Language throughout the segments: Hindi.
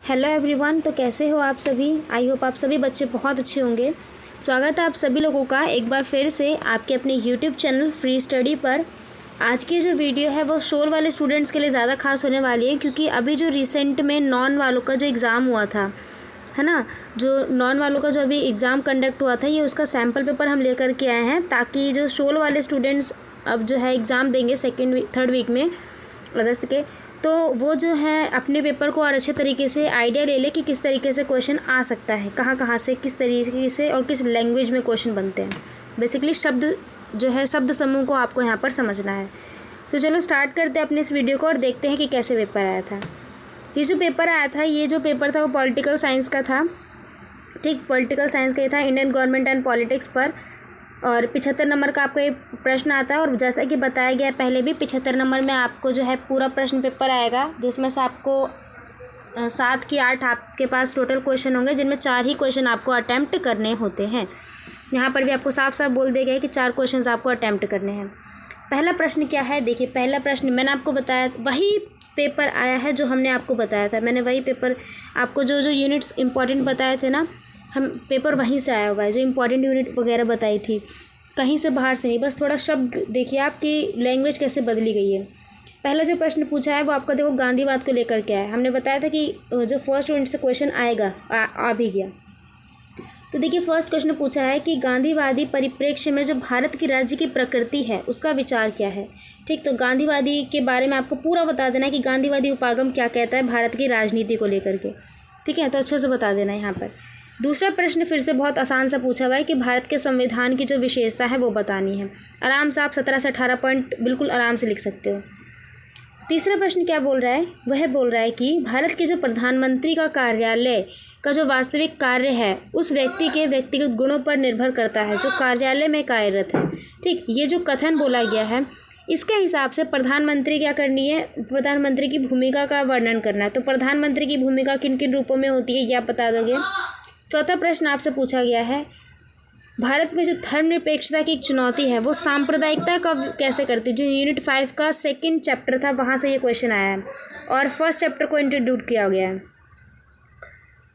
Hello everyone. तो कैसे हो आप सभी? आई होप आप सभी बच्चे बहुत अच्छे होंगे। स्वागत है आप सभी लोगों का एक बार फिर से आपके अपने यूट्यूब चैनल फ्री स्टडी पर। आज की जो वीडियो है वो शोर वाले स्टूडेंट्स के लिए ज़्यादा खास होने वाली है, क्योंकि अभी जो रिसेंट में नॉन वालों का जो एग्ज़ाम हुआ था, है ना, जो नॉन वालों का जो अभी एग्ज़ाम कंडक्ट हुआ था, ये उसका सैम्पल पेपर हम लेकर के आए हैं, ताकि जो शोर वाले स्टूडेंट्स अब जो है एग्ज़ाम देंगे थर्ड वीक में अगस्त के, तो वो जो है अपने पेपर को और अच्छे तरीके से आइडिया ले ले कि किस तरीके से क्वेश्चन आ सकता है, कहाँ कहाँ से, किस तरीके से और किस लैंग्वेज में क्वेश्चन बनते हैं। बेसिकली शब्द जो है, शब्द समूह को आपको यहाँ पर समझना है। तो चलो स्टार्ट करते हैं अपने इस वीडियो को और देखते हैं कि कैसे पेपर आया था। ये जो पेपर आया था, ये जो पेपर था वो पॉलिटिकल साइंस का था। ठीक, पॉलिटिकल साइंस का ही था, इंडियन गवर्नमेंट एंड पॉलिटिक्स पर। और 75 नंबर का आपका ये प्रश्न आता है। और जैसा कि बताया गया पहले भी, 75 नंबर में आपको जो है पूरा प्रश्न पेपर आएगा, जिसमें से आपको 7 की 8 आपके पास टोटल क्वेश्चन होंगे, जिनमें 4 ही क्वेश्चन आपको अटैम्प्ट करने होते हैं। यहाँ पर भी आपको साफ साफ बोल दिया गया है कि 4 क्वेश्चन आपको अटैम्प्ट करने हैं। पहला प्रश्न क्या है, देखिए पहला प्रश्न मैंने आपको बताया, वही पेपर आया है जो हमने आपको बताया था। मैंने वही पेपर आपको जो जो यूनिट्स इंपॉर्टेंट बताए थे ना, हम पेपर वहीं से आया हुआ है, जो इंपॉर्टेंट यूनिट वगैरह बताई थी, कहीं से बाहर से नहीं। बस थोड़ा शब्द देखिए आपकी लैंग्वेज कैसे बदली गई है। पहला जो प्रश्न पूछा है वो आपका देखो गांधीवाद को लेकर के है। हमने बताया था कि जो फर्स्ट यूनिट से क्वेश्चन आएगा आ भी गया। तो देखिए फर्स्ट क्वेश्चन पूछा है कि गांधीवादी परिप्रेक्ष्य में जो भारत की राज्य की प्रकृति है उसका विचार क्या है। ठीक, तो गांधीवादी के बारे में आपको पूरा बता देना है कि गांधीवादी उपागम क्या कहता है भारत की राजनीति को लेकर के। ठीक है, तो अच्छे से बता देना है यहाँ पर। दूसरा प्रश्न फिर से बहुत आसान सा पूछा हुआ है कि भारत के संविधान की जो विशेषता है वो बतानी है। आराम से आप 17 से 18 पॉइंट बिल्कुल आराम से लिख सकते हो। तीसरा प्रश्न क्या बोल रहा है, वह बोल रहा है कि भारत के जो प्रधानमंत्री का कार्यालय का जो वास्तविक कार्य है उस व्यक्ति के व्यक्तिगत गुणों पर निर्भर करता है जो कार्यालय में कार्यरत है। ठीक, ये जो कथन बोला गया है, इसके हिसाब से प्रधानमंत्री क्या करनी है, प्रधानमंत्री की भूमिका का वर्णन करना है। तो प्रधानमंत्री की भूमिका किन किन रूपों में होती है ये आप बता दोगे। चौथा प्रश्न आपसे पूछा गया है, भारत में जो धर्मनिरपेक्षता की एक चुनौती है वो सांप्रदायिकता का कैसे करती है। जो यूनिट 5 का सेकंड चैप्टर था, वहाँ से ये क्वेश्चन आया है और फर्स्ट चैप्टर को इंट्रोड्यूस किया गया है।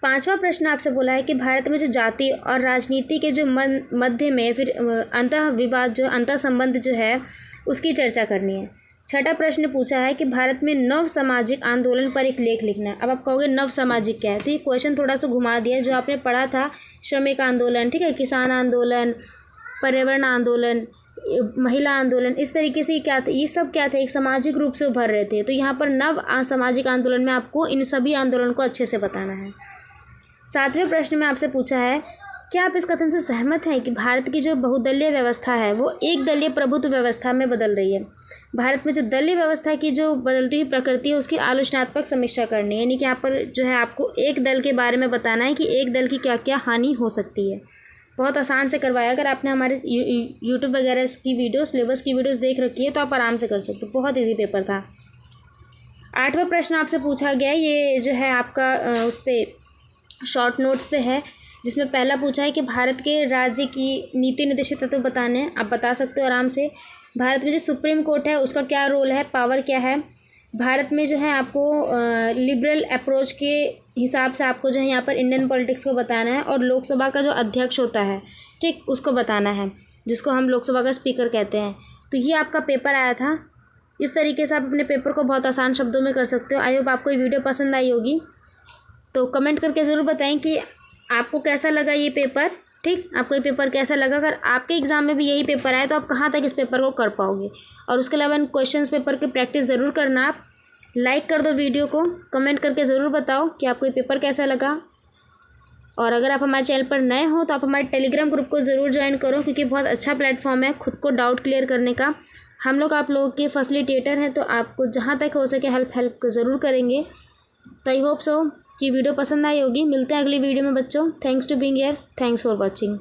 पांचवा प्रश्न आपसे बोला है कि भारत में जो जाति और राजनीति के जो मध्य में फिर अंतः विवाद, जो अंतः संबंध जो है उसकी चर्चा करनी है। छठा प्रश्न पूछा है कि भारत में नव सामाजिक आंदोलन पर एक लेख लिखना है। अब आप कहोगे नव सामाजिक क्या है, तो ये क्वेश्चन थोड़ा सा घुमा दिया। जो आपने पढ़ा था श्रमिक आंदोलन, ठीक है, किसान आंदोलन, पर्यावरण आंदोलन, महिला आंदोलन, इस तरीके से क्या था, ये सब क्या थे, एक सामाजिक रूप से उभर रहे थे। तो यहाँ पर नव सामाजिक आंदोलन में आपको इन सभी आंदोलन को अच्छे से बताना है। सातवें प्रश्न में आपसे पूछा है, क्या आप इस कथन से सहमत हैं कि भारत की जो बहुदलीय व्यवस्था है वो एक दलीय प्रभुत्व व्यवस्था में बदल रही है। भारत में जो दलीय व्यवस्था की जो बदलती हुई प्रकृति है उसकी आलोचनात्मक समीक्षा करनी है। यानी कि यहाँ पर जो है आपको एक दल के बारे में बताना है कि एक दल की क्या क्या हानि हो सकती है। बहुत आसान से करवाया। अगर आपने हमारे यूट्यूब वगैरह की वीडियो, सिलेबस की वीडियोज़ देख रखी है तो आप आराम से कर सकते हो। बहुत ईजी पेपर था। आठवां प्रश्न आपसे पूछा गया, ये जो है आपका उस पर शॉर्ट नोट्स पे है, जिसमें पहला पूछा है कि भारत के राज्य की नीति निर्देशित तत्व बताने हैं। आप बता सकते हो आराम से। भारत में जो सुप्रीम कोर्ट है उसका क्या रोल है, पावर क्या है। भारत में जो है आपको लिबरल अप्रोच के हिसाब से आपको जो है यहाँ पर इंडियन पॉलिटिक्स को बताना है। और लोकसभा का जो अध्यक्ष होता है, ठीक, उसको बताना है, जिसको हम लोकसभा का स्पीकर कहते हैं। तो ये आपका पेपर आया था। इस तरीके से आप अपने पेपर को बहुत आसान शब्दों में कर सकते हो। आई होप आपको ये वीडियो पसंद आई होगी। तो कमेंट करके ज़रूर बताएं कि आपको कैसा लगा ये पेपर। ठीक, आपको ये पेपर कैसा लगा। अगर आपके एग्ज़ाम में भी यही पेपर आए तो आप कहाँ तक इस पेपर को कर पाओगे। और उसके अलावा इन क्वेश्चंस पेपर की प्रैक्टिस ज़रूर करना। आप लाइक कर दो वीडियो को, कमेंट करके ज़रूर बताओ कि आपको ये पेपर कैसा लगा। और अगर आप हमारे चैनल पर नए हो तो आप हमारे टेलीग्राम ग्रुप को ज़रूर ज्वाइन करो, क्योंकि बहुत अच्छा प्लेटफॉर्म है खुद को डाउट क्लियर करने का। हम लोग आप लोगों के फैसिलिटेटर हैं, तो आपको जहाँ तक हो सके हेल्प ज़रूर करेंगे। तो आई होप सो कि वीडियो पसंद आई होगी। मिलते हैं अगली वीडियो में बच्चों। Thanks to being here, thanks for watching.